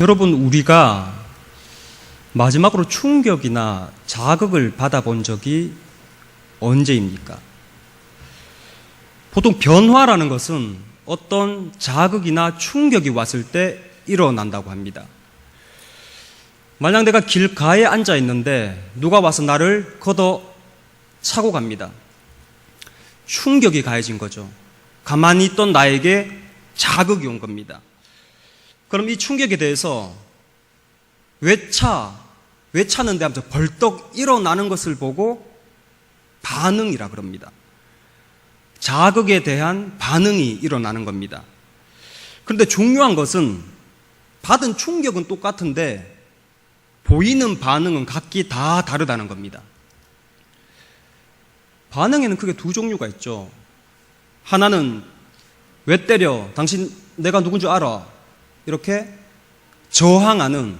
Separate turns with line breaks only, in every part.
여러분, 우리가 마지막으로 충격이나 자극을 받아본 적이 언제입니까? 보통 변화라는 것은 어떤 자극이나 충격이 왔을 때 일어난다고 합니다. 만약 내가 길가에 앉아 있는데 누가 와서 나를 걷어 차고 갑니다. 충격이 가해진 거죠. 가만히 있던 나에게 자극이 온 겁니다. 그럼 이 충격에 대해서 왜 차는데 하면서 벌떡 일어나는 것을 보고 반응이라 그럽니다. 자극에 대한 반응이 일어나는 겁니다. 그런데 중요한 것은 받은 충격은 똑같은데 보이는 반응은 각기 다 다르다는 겁니다. 반응에는 크게 두 종류가 있죠. 하나는 왜 때려? 당신 내가 누군지 알아? 이렇게 저항하는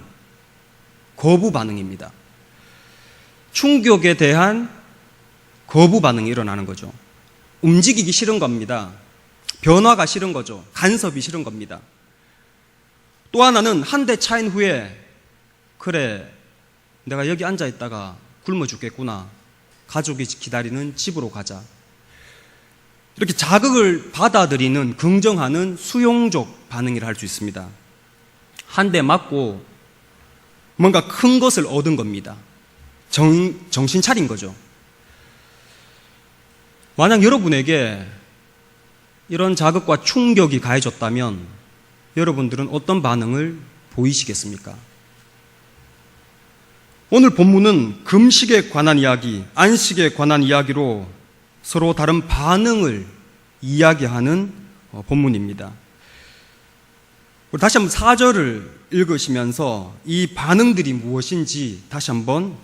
거부 반응입니다. 충격에 대한 거부 반응이 일어나는 거죠. 움직이기 싫은 겁니다. 변화가 싫은 거죠. 간섭이 싫은 겁니다. 또 하나는 한 대 차인 후에 그래, 내가 여기 앉아 있다가 굶어 죽겠구나. 가족이 기다리는 집으로 가자. 이렇게 자극을 받아들이는, 긍정하는 수용적 반응이라 할 수 있습니다. 한 대 맞고 뭔가 큰 것을 얻은 겁니다. 정신 차린 거죠. 만약 여러분에게 이런 자극과 충격이 가해졌다면 여러분들은 어떤 반응을 보이시겠습니까? 오늘 본문은 금식에 관한 이야기, 안식에 관한 이야기로 서로 다른 반응을 이야기하는 본문입니다. 다시 한번 4절을 읽으시면서 이 반응들이 무엇인지 다시 한번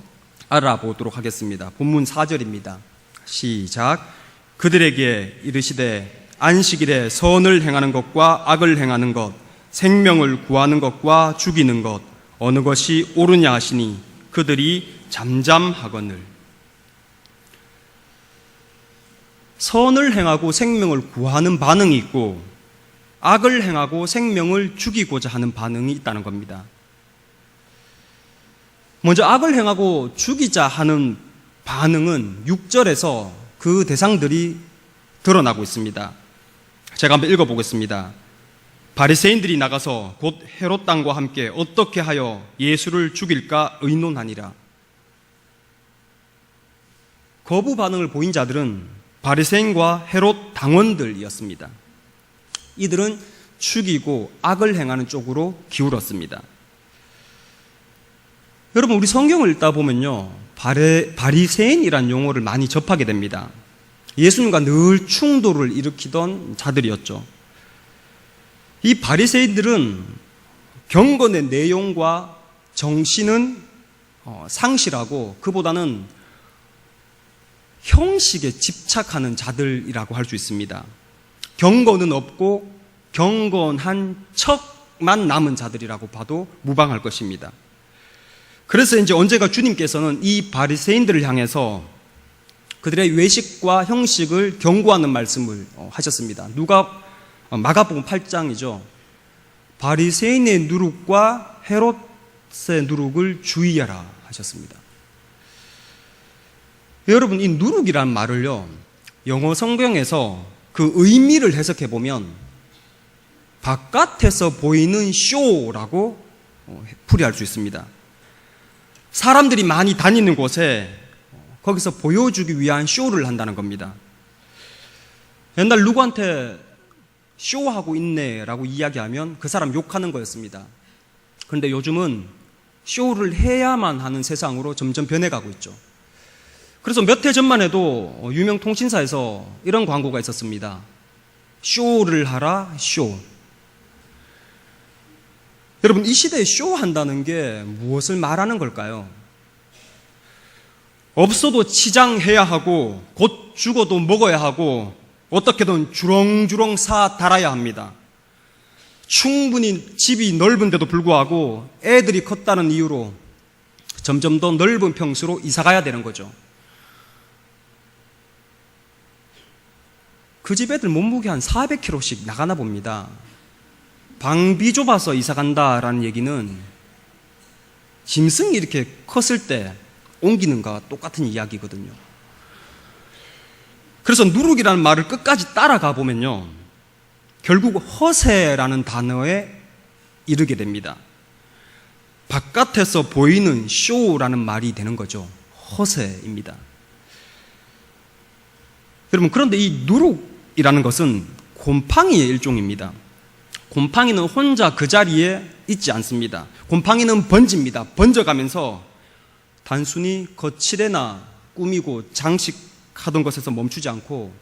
알아보도록 하겠습니다. 본문 4절입니다. 시작. 그들에게 이르시되 안식일에 선을 행하는 것과 악을 행하는 것, 생명을 구하는 것과 죽이는 것, 어느 것이 옳으냐 하시니 그들이 잠잠하거늘. 선을 행하고 생명을 구하는 반응이 있고 악을 행하고 생명을 죽이고자 하는 반응이 있다는 겁니다. 먼저 악을 행하고 죽이자 하는 반응은 6절에서 그 대상들이 드러나고 있습니다. 제가 한번 읽어보겠습니다. 바리새인들이 나가서 곧 헤롯 당과 함께 어떻게 하여 예수를 죽일까 의논하니라. 거부 반응을 보인 자들은 바리새인과 헤롯 당원들이었습니다. 이들은 죽이고 악을 행하는 쪽으로 기울었습니다. 여러분, 우리 성경을 읽다 보면요, 바리새인이라는 용어를 많이 접하게 됩니다. 예수님과 늘 충돌을 일으키던 자들이었죠. 이 바리새인들은 경건의 내용과 정신은 상실하고 그보다는 형식에 집착하는 자들이라고 할 수 있습니다. 경건은 없고 경건한 척만 남은 자들이라고 봐도 무방할 것입니다. 그래서 이제 언제가 주님께서는 이 바리새인들을 향해서 그들의 외식과 형식을 경고하는 말씀을 하셨습니다. 마가복음 8장이죠. 바리새인의 누룩과 헤롯의 누룩을 주의하라 하셨습니다. 여러분, 이 누룩이란 말을요, 영어 성경에서 그 의미를 해석해 보면 바깥에서 보이는 쇼라고 풀이할 수 있습니다. 사람들이 많이 다니는 곳에 거기서 보여주기 위한 쇼를 한다는 겁니다. 옛날 누구한테 쇼하고 있네 라고 이야기하면 그 사람 욕하는 거였습니다. 그런데 요즘은 쇼를 해야만 하는 세상으로 점점 변해가고 있죠. 그래서 몇 해 전만 해도 유명 통신사에서 이런 광고가 있었습니다. 쇼를 하라, 쇼. 여러분, 이 시대에 쇼한다는 게 무엇을 말하는 걸까요? 없어도 치장해야 하고 곧 죽어도 먹어야 하고 어떻게든 주렁주렁 사 달아야 합니다. 충분히 집이 넓은데도 불구하고 애들이 컸다는 이유로 점점 더 넓은 평수로 이사가야 되는 거죠. 그 집 애들 몸무게 한 400kg씩 나가나 봅니다. 방비 좁아서 이사 간다라는 얘기는 짐승이 이렇게 컸을 때 옮기는 거와 똑같은 이야기거든요. 그래서 누룩이라는 말을 끝까지 따라가 보면요, 결국 허세라는 단어에 이르게 됩니다. 바깥에서 보이는 쇼라는 말이 되는 거죠. 허세입니다. 여러분, 그런데 이 누룩이라는 것은 곰팡이의 일종입니다. 곰팡이는 혼자 그 자리에 있지 않습니다. 곰팡이는 번집니다. 번져가면서 단순히 거칠에나 꾸미고 장식하던 것에서 멈추지 않고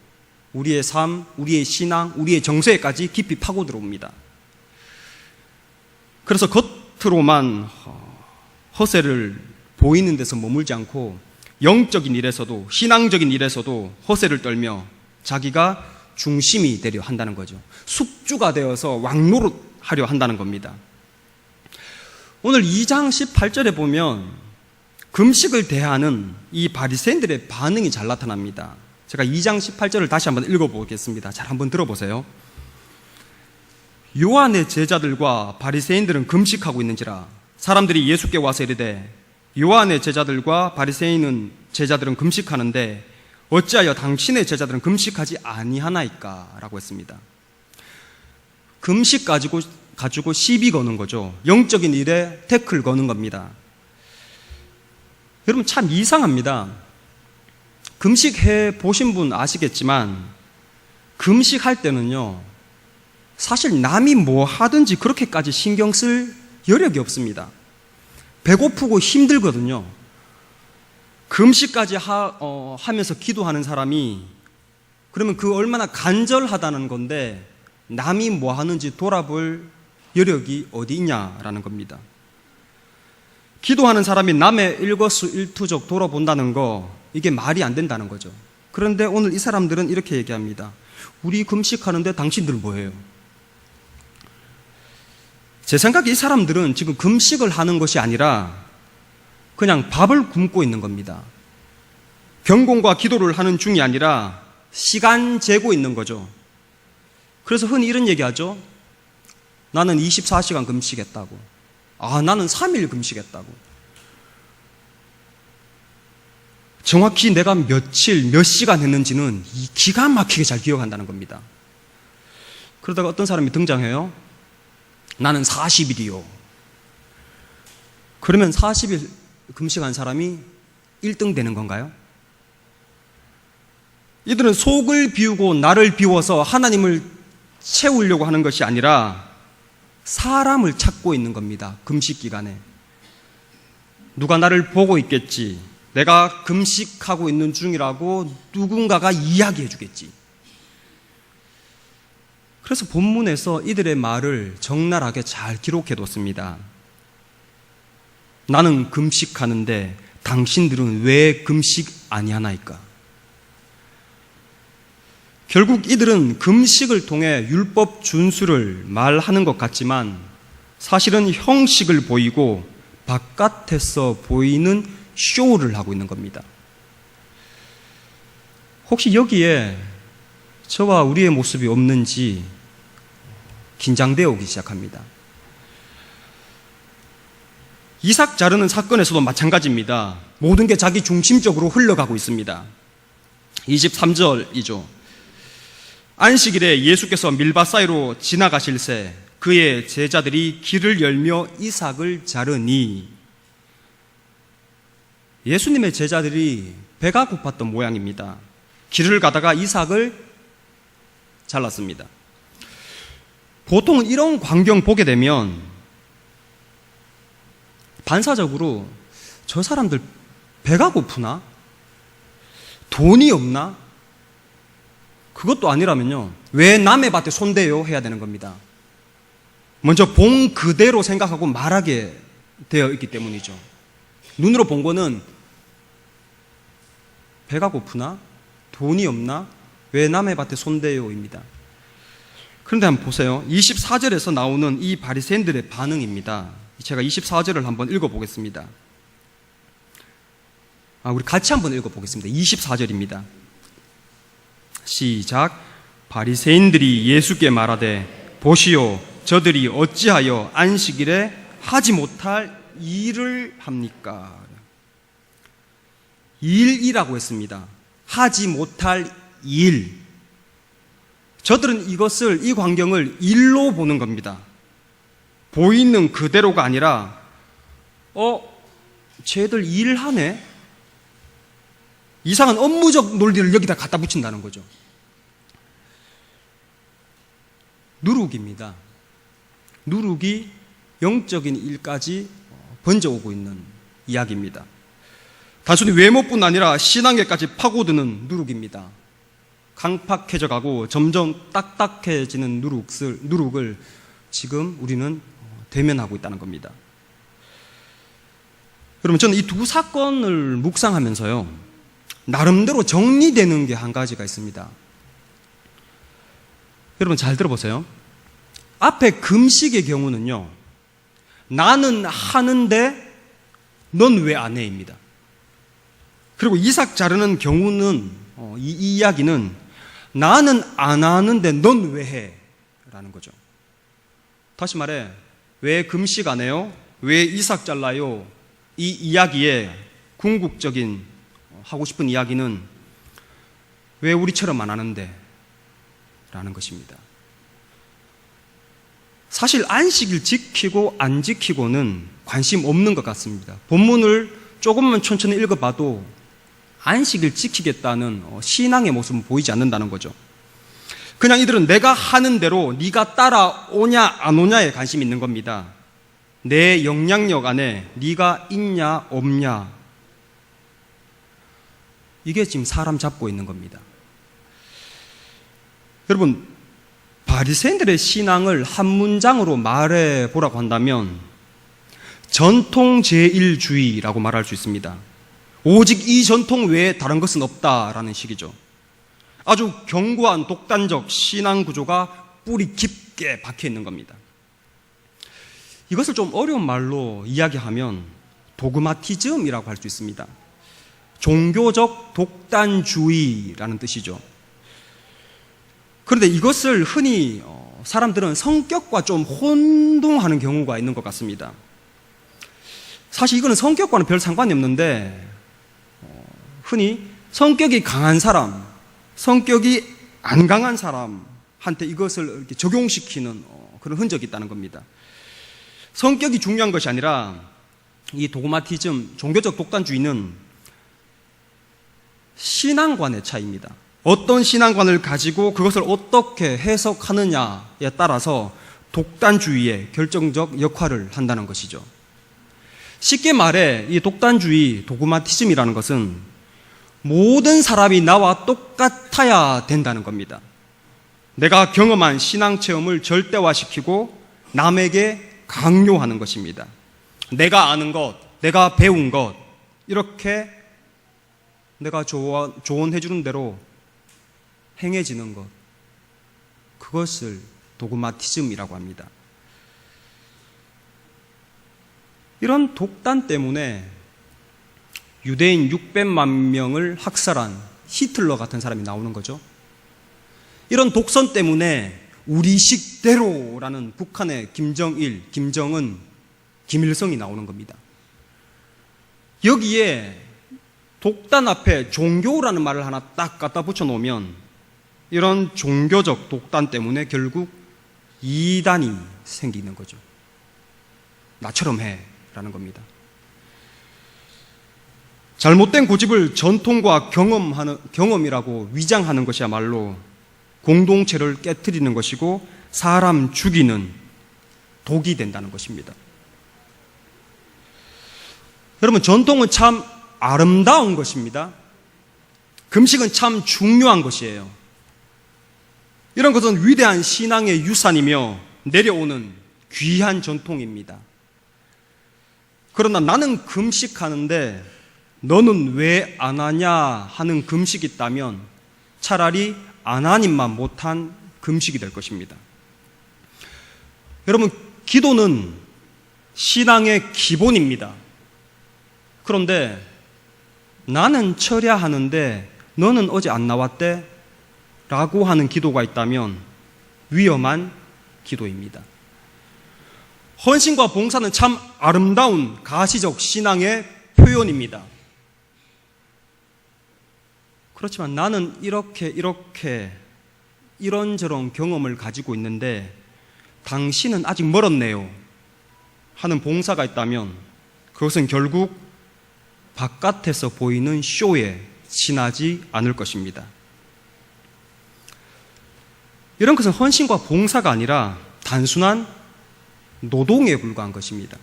우리의 삶, 우리의 신앙, 우리의 정서에까지 깊이 파고 들어옵니다. 그래서 겉으로만 허세를 보이는 데서 머물지 않고 영적인 일에서도, 신앙적인 일에서도 허세를 떨며 자기가 중심이 되려 한다는 거죠. 숙주가 되어서 왕노릇하려 한다는 겁니다. 오늘 2장 18절에 보면 금식을 대하는 이 바리새인들의 반응이 잘 나타납니다. 제가 2장 18절을 다시 한번 읽어보겠습니다. 잘 한번 들어보세요. 요한의 제자들과 바리새인들은 금식하고 있는지라 사람들이 예수께 와서 이르되 요한의 제자들과 바리새인은 제자들은 금식하는데 어찌하여 당신의 제자들은 금식하지 아니하나이까? 라고 했습니다. 금식 가지고 시비 거는 거죠. 영적인 일에 태클 거는 겁니다. 여러분, 참 이상합니다. 금식해 보신 분 아시겠지만 금식할 때는요, 사실 남이 뭐 하든지 그렇게까지 신경 쓸 여력이 없습니다. 배고프고 힘들거든요. 금식까지 하면서 기도하는 사람이 그러면 그 얼마나 간절하다는 건데 남이 뭐 하는지 돌아볼 여력이 어디 있냐라는 겁니다. 기도하는 사람이 남의 일거수일투족 돌아본다는 거, 이게 말이 안 된다는 거죠. 그런데 오늘 이 사람들은 이렇게 얘기합니다. 우리 금식하는데 당신들 뭐예요? 제 생각에 이 사람들은 지금 금식을 하는 것이 아니라 그냥 밥을 굶고 있는 겁니다. 경공과 기도를 하는 중이 아니라 시간 재고 있는 거죠. 그래서 흔히 이런 얘기하죠. 나는 24시간 금식했다고. 나는 3일 금식했다고. 정확히 내가 며칠, 몇 시간 했는지는 기가 막히게 잘 기억한다는 겁니다. 그러다가 어떤 사람이 등장해요. 나는 40일이요. 그러면 40일 금식한 사람이 1등 되는 건가요? 이들은 속을 비우고 나를 비워서 하나님을 채우려고 하는 것이 아니라 사람을 찾고 있는 겁니다. 금식 기간에. 누가 나를 보고 있겠지. 내가 금식하고 있는 중이라고 누군가가 이야기해 주겠지. 그래서 본문에서 이들의 말을 적나라하게 잘 기록해 뒀습니다. 나는 금식하는데 당신들은 왜 금식 아니하나이까? 결국 이들은 금식을 통해 율법 준수를 말하는 것 같지만 사실은 형식을 보이고 바깥에서 보이는 쇼를 하고 있는 겁니다. 혹시 여기에 저와 우리의 모습이 없는지 긴장되어 오기 시작합니다. 이삭 자르는 사건에서도 마찬가지입니다. 모든 게 자기 중심적으로 흘러가고 있습니다. 23절이죠. 안식일에 예수께서 밀밭 사이로 지나가실새 그의 제자들이 길을 열며 이삭을 자르니, 예수님의 제자들이 배가 고팠던 모양입니다. 길을 가다가 이삭을 잘랐습니다. 보통 이런 광경 보게 되면 반사적으로 저 사람들 배가 고프나? 돈이 없나? 그것도 아니라면요, 왜 남의 밭에 손대요? 해야 되는 겁니다. 먼저 본 그대로 생각하고 말하게 되어 있기 때문이죠. 눈으로 본 거는 배가 고프나? 돈이 없나? 왜 남의 밭에 손대요? 입니다. 그런데 한번 보세요. 24절에서 나오는 이 바리새인들의 반응입니다. 제가 24절을 한번 읽어보겠습니다. 우리 같이 한번 읽어보겠습니다. 24절입니다. 시작. 바리새인들이 예수께 말하되 보시오, 저들이 어찌하여 안식일에 하지 못할 일을 합니까? 일이라고 했습니다. 하지 못할 일. 저들은 이 광경을 일로 보는 겁니다. 보이는 그대로가 아니라 쟤들 일하네? 이상한 업무적 논리를 여기다 갖다 붙인다는 거죠. 누룩입니다. 누룩이 영적인 일까지 번져오고 있는 이야기입니다. 단순히 외모뿐 아니라 신앙에까지 파고드는 누룩입니다. 강팍해져 가고 점점 딱딱해지는 누룩을 지금 우리는 대면하고 있다는 겁니다. 여러분, 저는 이 두 사건을 묵상하면서요, 나름대로 정리되는 게 한 가지가 있습니다. 여러분 잘 들어보세요. 앞에 금식의 경우는요, 나는 하는데 넌 왜 안 해입니다. 그리고 이삭 자르는 경우는 이 이야기는 나는 안 하는데 넌 왜 해? 라는 거죠. 다시 말해, 왜 금식 안 해요? 왜 이삭 잘라요? 이 이야기의 궁극적인 하고 싶은 이야기는 왜 우리처럼 안 하는데? 라는 것입니다. 사실 안식일 지키고 안 지키고는 관심 없는 것 같습니다. 본문을 조금만 천천히 읽어봐도 안식일 지키겠다는 신앙의 모습은 보이지 않는다는 거죠. 그냥 이들은 내가 하는 대로 네가 따라오냐 안 오냐에 관심이 있는 겁니다. 내 영향력 안에 네가 있냐 없냐, 이게 지금 사람 잡고 있는 겁니다. 여러분, 바리새인들의 신앙을 한 문장으로 말해 보라고 한다면 전통 제일주의라고 말할 수 있습니다. 오직 이 전통 외에 다른 것은 없다라는 식이죠. 아주 견고한 독단적 신앙 구조가 뿌리 깊게 박혀 있는 겁니다. 이것을 좀 어려운 말로 이야기하면 도그마티즘이라고 할 수 있습니다. 종교적 독단주의라는 뜻이죠. 그런데 이것을 흔히 사람들은 성격과 좀 혼동하는 경우가 있는 것 같습니다. 사실 이거는 성격과는 별 상관이 없는데, 흔히 성격이 강한 사람, 성격이 안 강한 사람한테 이것을 이렇게 적용시키는 그런 흔적이 있다는 겁니다. 성격이 중요한 것이 아니라 이 도그마티즘, 종교적 독단주의는 신앙관의 차이입니다. 어떤 신앙관을 가지고 그것을 어떻게 해석하느냐에 따라서 독단주의의 결정적 역할을 한다는 것이죠. 쉽게 말해 이 독단주의, 도그마티즘이라는 것은 모든 사람이 나와 똑같아야 된다는 겁니다. 내가 경험한 신앙 체험을 절대화시키고 남에게 강요하는 것입니다. 내가 아는 것, 내가 배운 것, 이렇게 내가 조언해 주는 대로 행해지는 것, 그것을 도그마티즘이라고 합니다. 이런 독단 때문에 유대인 600만 명을 학살한 히틀러 같은 사람이 나오는 거죠. 이런 독선 때문에 우리 식대로라는 북한의 김정일, 김정은, 김일성이 나오는 겁니다. 여기에 독단 앞에 종교라는 말을 하나 딱 갖다 붙여놓으면 이런 종교적 독단 때문에 결국 이단이 생기는 거죠. 나처럼 해 라는 겁니다. 잘못된 고집을 전통과 경험이라고 위장하는 것이야말로 공동체를 깨트리는 것이고 사람 죽이는 독이 된다는 것입니다. 여러분, 전통은 참 아름다운 것입니다. 금식은 참 중요한 것이에요. 이런 것은 위대한 신앙의 유산이며 내려오는 귀한 전통입니다. 그러나 나는 금식하는데 너는 왜 안 하냐 하는 금식이 있다면 차라리 하나님만 못한 금식이 될 것입니다. 여러분, 기도는 신앙의 기본입니다. 그런데 나는 철야하는데 너는 어제 안 나왔대? 라고 하는 기도가 있다면 위험한 기도입니다. 헌신과 봉사는 참 아름다운 가시적 신앙의 표현입니다. 그렇지만 나는 이렇게 이런저런 경험을 가지고 있는데 당신은 아직 멀었네요 하는 봉사가 있다면 그것은 결국 바깥에서 보이는 쇼에 지나지 않을 것입니다. 이런 것은 헌신과 봉사가 아니라 단순한 노동에 불과한 것입니다.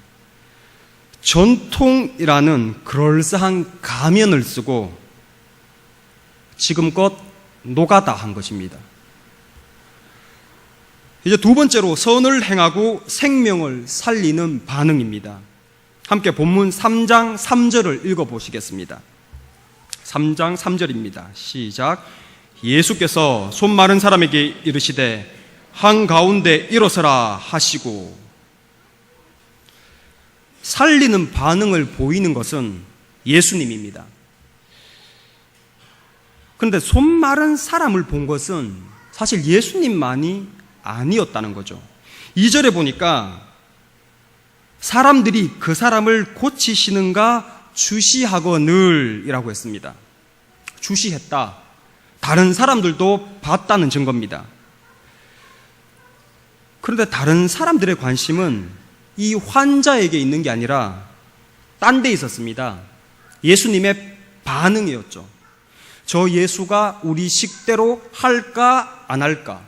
전통이라는 그럴싸한 가면을 쓰고 지금껏 노가다 한 것입니다. 이제 두 번째로 선을 행하고 생명을 살리는 반응입니다. 함께 본문 3장 3절을 읽어보시겠습니다. 3장 3절입니다. 시작. 예수께서 손 마른 사람에게 이르시되 한가운데 일어서라 하시고. 살리는 반응을 보이는 것은 예수님입니다. 그런데 손 마른 사람을 본 것은 사실 예수님만이 아니었다는 거죠. 2절에 보니까 사람들이 그 사람을 고치시는가 주시하거늘 이라고 했습니다. 주시했다. 다른 사람들도 봤다는 증거입니다. 그런데 다른 사람들의 관심은 이 환자에게 있는 게 아니라 딴 데 있었습니다. 예수님의 반응이었죠. 저 예수가 우리 식대로 할까 안 할까?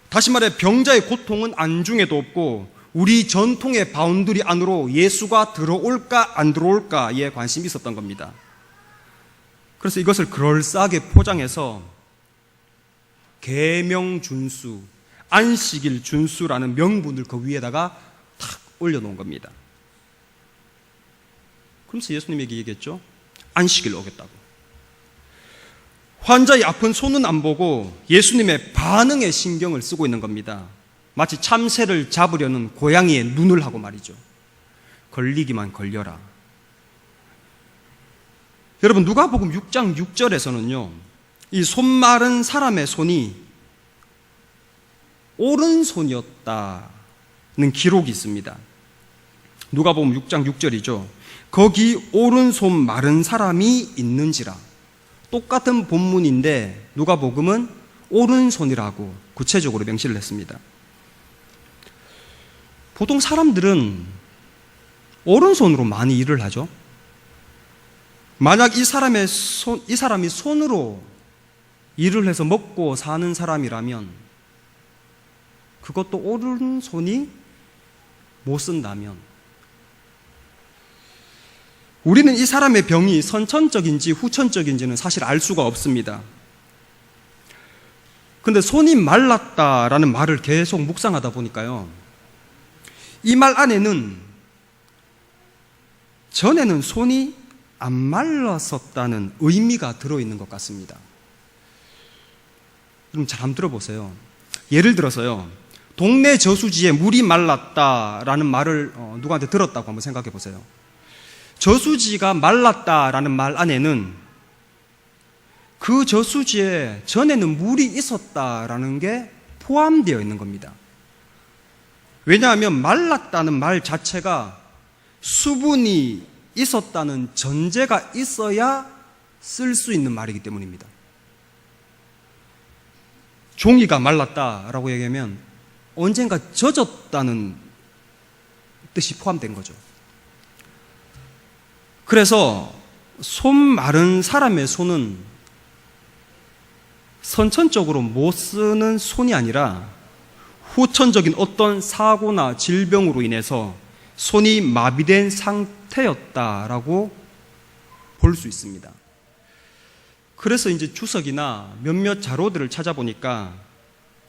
다시 말해 병자의 고통은 안중에도 없고 우리 전통의 바운더리 안으로 예수가 들어올까 안 들어올까에 관심이 있었던 겁니다. 그래서 이것을 그럴싸하게 포장해서 계명 준수, 안식일 준수라는 명분을 그 위에다가 탁 올려놓은 겁니다. 그러면서 예수님에게 얘기했죠. 안식일 오겠다고. 환자의 아픈 손은 안 보고 예수님의 반응에 신경을 쓰고 있는 겁니다. 마치 참새를 잡으려는 고양이의 눈을 하고 말이죠. 걸리기만 걸려라. 여러분 누가복음 6장 6절에서는요. 이 손 마른 사람의 손이 오른손이었다는 기록이 있습니다. 누가복음 6장 6절이죠. 거기 오른손 마른 사람이 있는지라. 똑같은 본문인데 누가복음은 오른손이라고 구체적으로 명시를 했습니다. 보통 사람들은 오른손으로 많이 일을 하죠. 만약 이 사람이 손으로 일을 해서 먹고 사는 사람이라면 그것도 오른손이 못 쓴다면 우리는 이 사람의 병이 선천적인지 후천적인지는 사실 알 수가 없습니다. 그런데 손이 말랐다라는 말을 계속 묵상하다 보니까요. 이 말 안에는 전에는 손이 안 말랐었다는 의미가 들어있는 것 같습니다. 그럼 잘 한번 들어보세요. 예를 들어서요. 동네 저수지에 물이 말랐다라는 말을 누구한테 들었다고 한번 생각해 보세요. 저수지가 말랐다라는 말 안에는 그 저수지에 전에는 물이 있었다라는 게 포함되어 있는 겁니다. 왜냐하면 말랐다는 말 자체가 수분이 있었다는 전제가 있어야 쓸 수 있는 말이기 때문입니다. 종이가 말랐다라고 얘기하면 언젠가 젖었다는 뜻이 포함된 거죠. 그래서 손 마른 사람의 손은 선천적으로 못 쓰는 손이 아니라 후천적인 어떤 사고나 질병으로 인해서 손이 마비된 상태였다라고 볼 수 있습니다. 그래서 이제 주석이나 몇몇 자료들을 찾아보니까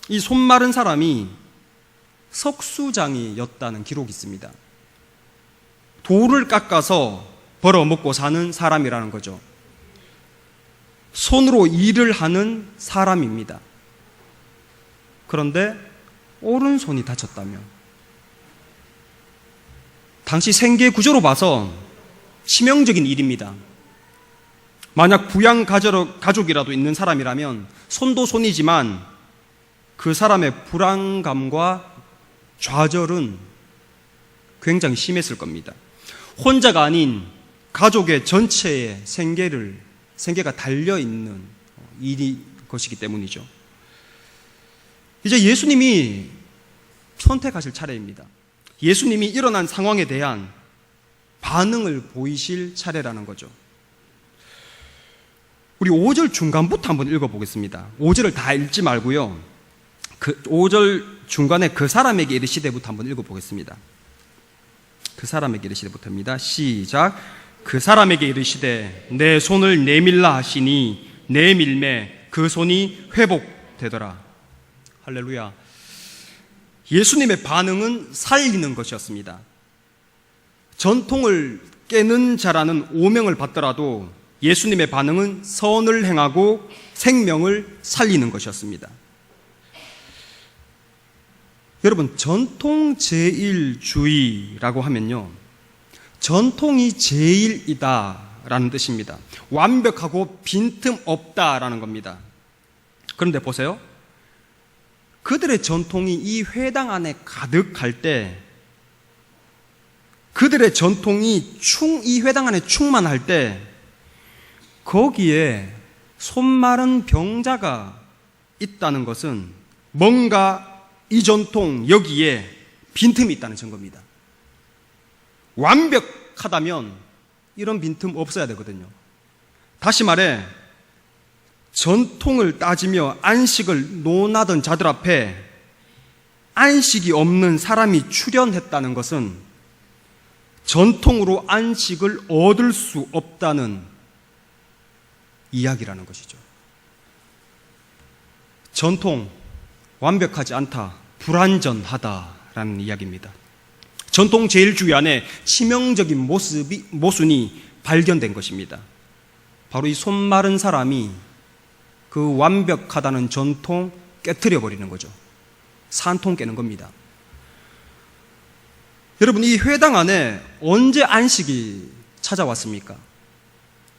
이 손 마른 사람이 석수장이었다는 기록이 있습니다. 돌을 깎아서 벌어먹고 사는 사람이라는 거죠. 손으로 일을 하는 사람입니다. 그런데 오른손이 다쳤다면 당시 생계 구조로 봐서 치명적인 일입니다. 만약 부양 가족이라도 있는 사람이라면 손도 손이지만 그 사람의 불안감과 좌절은 굉장히 심했을 겁니다. 혼자가 아닌 가족의 전체의 생계가 달려있는 것이기 때문이죠. 이제 예수님이 선택하실 차례입니다. 예수님이 일어난 상황에 대한 반응을 보이실 차례라는 거죠. 우리 5절 중간부터 한번 읽어보겠습니다. 5절을 다 읽지 말고요. 그 5절 중간에 그 사람에게 이르시되부터 한번 읽어보겠습니다. 그 사람에게 이르시되부터입니다. 시작. 그 사람에게 이르시되 내 손을 내밀라 하시니 내밀매 그 손이 회복되더라. 할렐루야. 예수님의 반응은 살리는 것이었습니다. 전통을 깨는 자라는 오명을 받더라도 예수님의 반응은 선을 행하고 생명을 살리는 것이었습니다. 여러분, 전통제일주의라고 하면요, 전통이 제일이다라는 뜻입니다. 완벽하고 빈틈없다라는 겁니다. 그런데 보세요. 그들의 전통이 이 회당 안에 가득할 때, 그들의 전통이 이 회당 안에 충만할 때 거기에 손마른 병자가 있다는 것은 뭔가 이 전통 여기에 빈틈이 있다는 증거입니다. 완벽하다면 이런 빈틈 없어야 되거든요. 다시 말해 전통을 따지며 안식을 논하던 자들 앞에 안식이 없는 사람이 출현했다는 것은 전통으로 안식을 얻을 수 없다는 이야기라는 것이죠. 전통, 완벽하지 않다, 불완전하다라는 이야기입니다. 전통 제일주의 안에 치명적인 모순이 발견된 것입니다. 바로 이 손마른 사람이 그 완벽하다는 전통 깨트려 버리는 거죠. 산통 깨는 겁니다. 여러분, 이 회당 안에 언제 안식이 찾아왔습니까?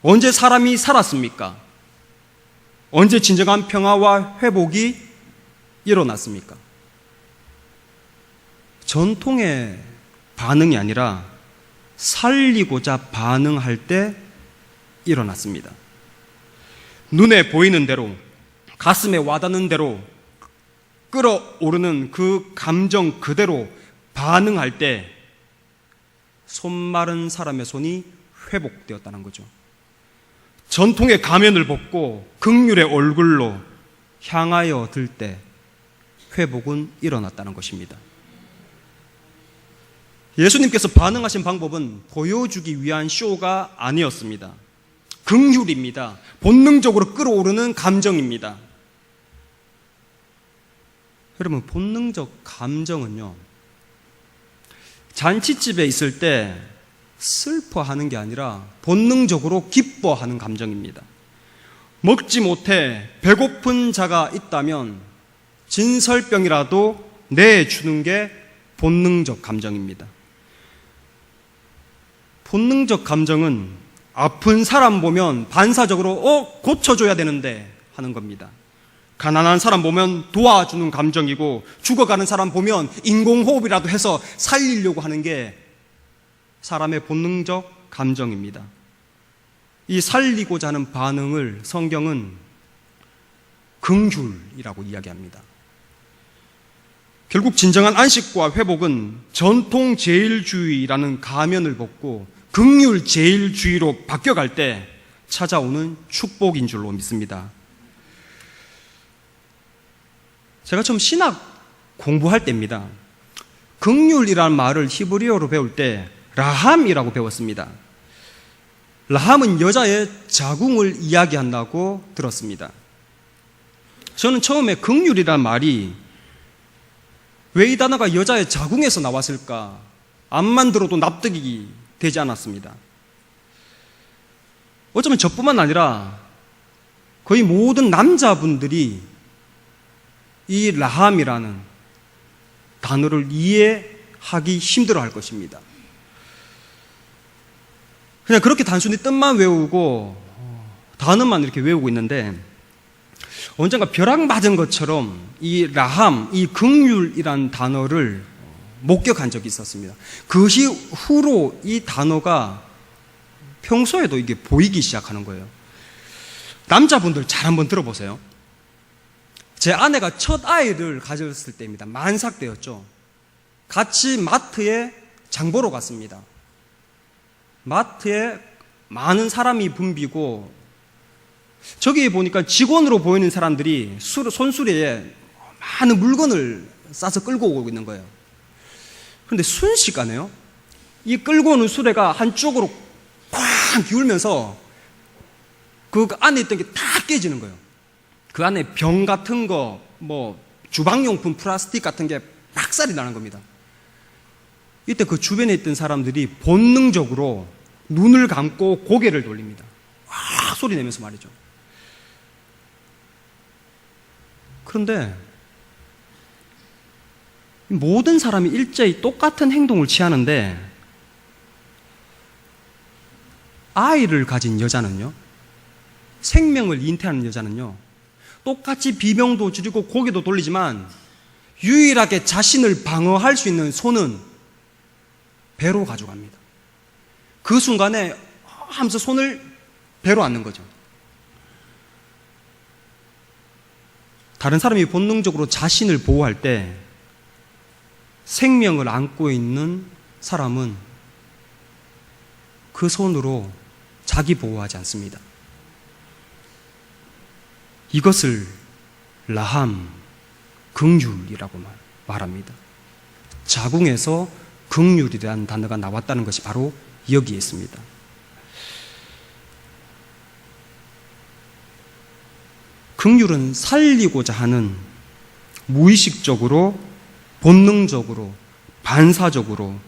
언제 사람이 살았습니까? 언제 진정한 평화와 회복이 일어났습니까? 전통의 반응이 아니라 살리고자 반응할 때 일어났습니다. 눈에 보이는 대로, 가슴에 와닿는 대로 끌어오르는 그 감정 그대로 반응할 때 손마른 사람의 손이 회복되었다는 거죠. 전통의 가면을 벗고 긍휼의 얼굴로 향하여 들 때 회복은 일어났다는 것입니다. 예수님께서 반응하신 방법은 보여주기 위한 쇼가 아니었습니다. 긍휼입니다. 본능적으로 끌어오르는 감정입니다. 여러분, 본능적 감정은요, 잔치집에 있을 때 슬퍼하는 게 아니라 본능적으로 기뻐하는 감정입니다. 먹지 못해 배고픈 자가 있다면 진설병이라도 내주는 게 본능적 감정입니다. 본능적 감정은 아픈 사람 보면 반사적으로 고쳐줘야 되는데 하는 겁니다. 가난한 사람 보면 도와주는 감정이고, 죽어가는 사람 보면 인공호흡이라도 해서 살리려고 하는 게 사람의 본능적 감정입니다. 이 살리고자 하는 반응을 성경은 긍휼이라고 이야기합니다. 결국 진정한 안식과 회복은 전통 제일주의라는 가면을 벗고 긍휼 제일주의로 바뀌어갈 때 찾아오는 축복인 줄로 믿습니다. 제가 처음 신학 공부할 때입니다. 긍휼이라는 말을 히브리어로 배울 때 라함이라고 배웠습니다. 라함은 여자의 자궁을 이야기한다고 들었습니다. 저는 처음에 긍휼이라는 말이 왜 이 단어가 여자의 자궁에서 나왔을까? 암만 들어도 납득이 되지 않았습니다. 어쩌면 저뿐만 아니라 거의 모든 남자분들이 이 라함이라는 단어를 이해하기 힘들어 할 것입니다. 그냥 그렇게 단순히 뜻만 외우고 단어만 이렇게 외우고 있는데, 언젠가 벼락 맞은 것처럼 이 라함, 이 긍휼이란 단어를 목격한 적이 있었습니다. 그 후로 이 단어가 평소에도 이게 보이기 시작하는 거예요. 남자분들 잘 한번 들어보세요. 제 아내가 첫 아이를 가졌을 때입니다. 만삭 때였죠. 같이 마트에 장 보러 갔습니다. 마트에 많은 사람이 붐비고 저기 보니까 직원으로 보이는 사람들이 손수레에 많은 물건을 싸서 끌고 오고 있는 거예요. 그런데 순식간에요, 이 끌고 오는 수레가 한쪽으로 쾅 기울면서 그 안에 있던 게 다 깨지는 거예요. 그 안에 병 같은 거, 뭐 주방용품 플라스틱 같은 게 박살이 나는 겁니다. 이때 그 주변에 있던 사람들이 본능적으로 눈을 감고 고개를 돌립니다. 와 소리 내면서 말이죠. 그런데 모든 사람이 일제히 똑같은 행동을 취하는데 아이를 가진 여자는요, 생명을 잉태하는 여자는요, 똑같이 비명도 지르고 고개도 돌리지만 유일하게 자신을 방어할 수 있는 손은 배로 가져갑니다. 그 순간에 하면서 손을 배로 앉는 거죠. 다른 사람이 본능적으로 자신을 보호할 때 생명을 안고 있는 사람은 그 손으로 자기 보호하지 않습니다. 이것을 라함, 긍휼이라고 말합니다. 자궁에서 긍휼이라는 단어가 나왔다는 것이 바로 여기에 있습니다. 긍휼은 살리고자 하는 무의식적으로, 본능적으로, 반사적으로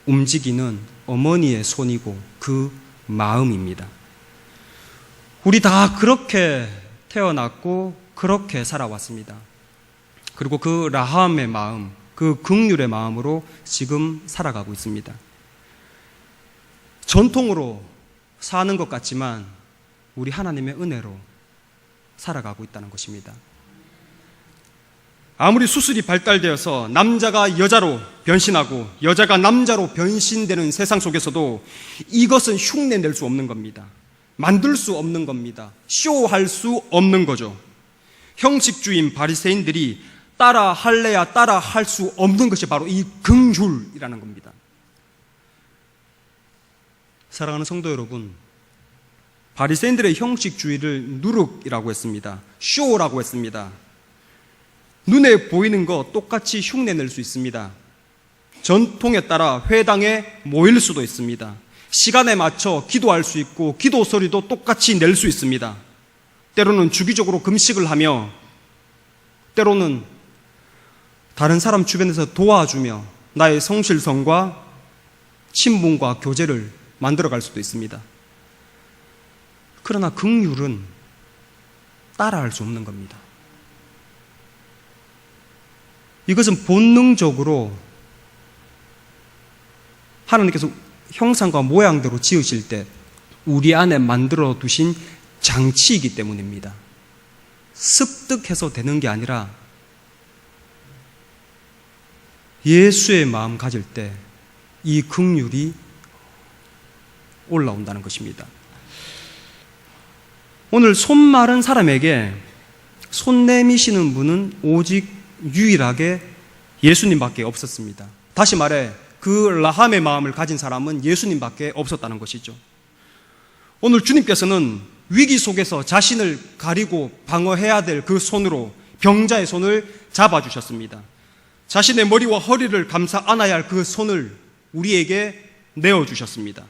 움직이는 어머니의 손이고 그 마음입니다. 우리 다 그렇게 태어났고 그렇게 살아왔습니다. 그리고 그 라함의 마음, 그 긍휼의 마음으로 지금 살아가고 있습니다. 전통으로 사는 것 같지만 우리 하나님의 은혜로 살아가고 있다는 것입니다. 아무리 수술이 발달되어서 남자가 여자로 변신하고 여자가 남자로 변신되는 세상 속에서도 이것은 흉내낼 수 없는 겁니다. 만들 수 없는 겁니다. 쇼할 수 없는 거죠. 형식주의인 바리새인들이 따라 할래야 따라 할 수 없는 것이 바로 이 긍휼이라는 겁니다. 사랑하는 성도 여러분, 바리새인들의 형식주의를 누룩이라고 했습니다. 쇼라고 했습니다. 눈에 보이는 거 똑같이 흉내낼 수 있습니다. 전통에 따라 회당에 모일 수도 있습니다. 시간에 맞춰 기도할 수 있고 기도 소리도 똑같이 낼 수 있습니다. 때로는 주기적으로 금식을 하며 때로는 다른 사람 주변에서 도와주며 나의 성실성과 친분과 교제를 만들어갈 수도 있습니다. 그러나 긍휼은 따라할 수 없는 겁니다. 이것은 본능적으로 하나님께서 형상과 모양대로 지으실 때 우리 안에 만들어 두신 장치이기 때문입니다. 습득해서 되는 게 아니라 예수의 마음 가질 때 이 긍휼이 올라온다는 것입니다. 오늘 손 마른 사람에게 손 내미시는 분은 오직 유일하게 예수님밖에 없었습니다. 다시 말해 그 라함의 마음을 가진 사람은 예수님밖에 없었다는 것이죠. 오늘 주님께서는 위기 속에서 자신을 가리고 방어해야 될 그 손으로 병자의 손을 잡아주셨습니다. 자신의 머리와 허리를 감싸 안아야 할 그 손을 우리에게 내어주셨습니다.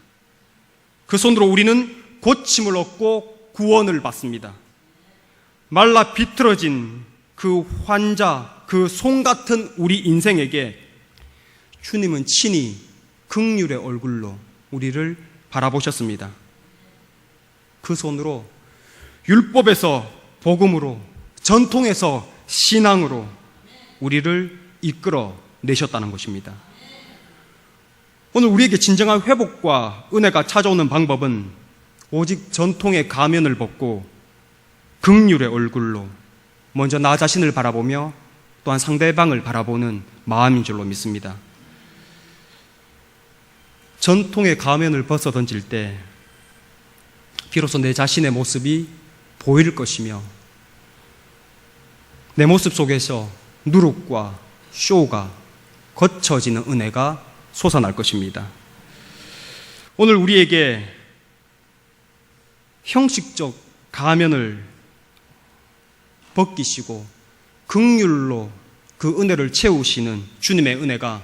그 손으로 우리는 고침을 얻고 구원을 받습니다. 말라 비틀어진 그 환자, 그 손 같은 우리 인생에게 주님은 친히 긍휼의 얼굴로 우리를 바라보셨습니다. 그 손으로 율법에서 복음으로, 전통에서 신앙으로 우리를 이끌어 내셨다는 것입니다. 오늘 우리에게 진정한 회복과 은혜가 찾아오는 방법은 오직 전통의 가면을 벗고 긍휼의 얼굴로 먼저 나 자신을 바라보며 또한 상대방을 바라보는 마음인 줄로 믿습니다. 전통의 가면을 벗어 던질 때 비로소 내 자신의 모습이 보일 것이며 내 모습 속에서 누룩과 쇼가 거쳐지는 은혜가 솟아날 것입니다. 오늘 우리에게 형식적 가면을 벗기시고 긍휼로 그 은혜를 채우시는 주님의 은혜가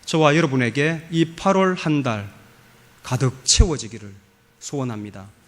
저와 여러분에게 이 8월 한 달 가득 채워지기를 소원합니다.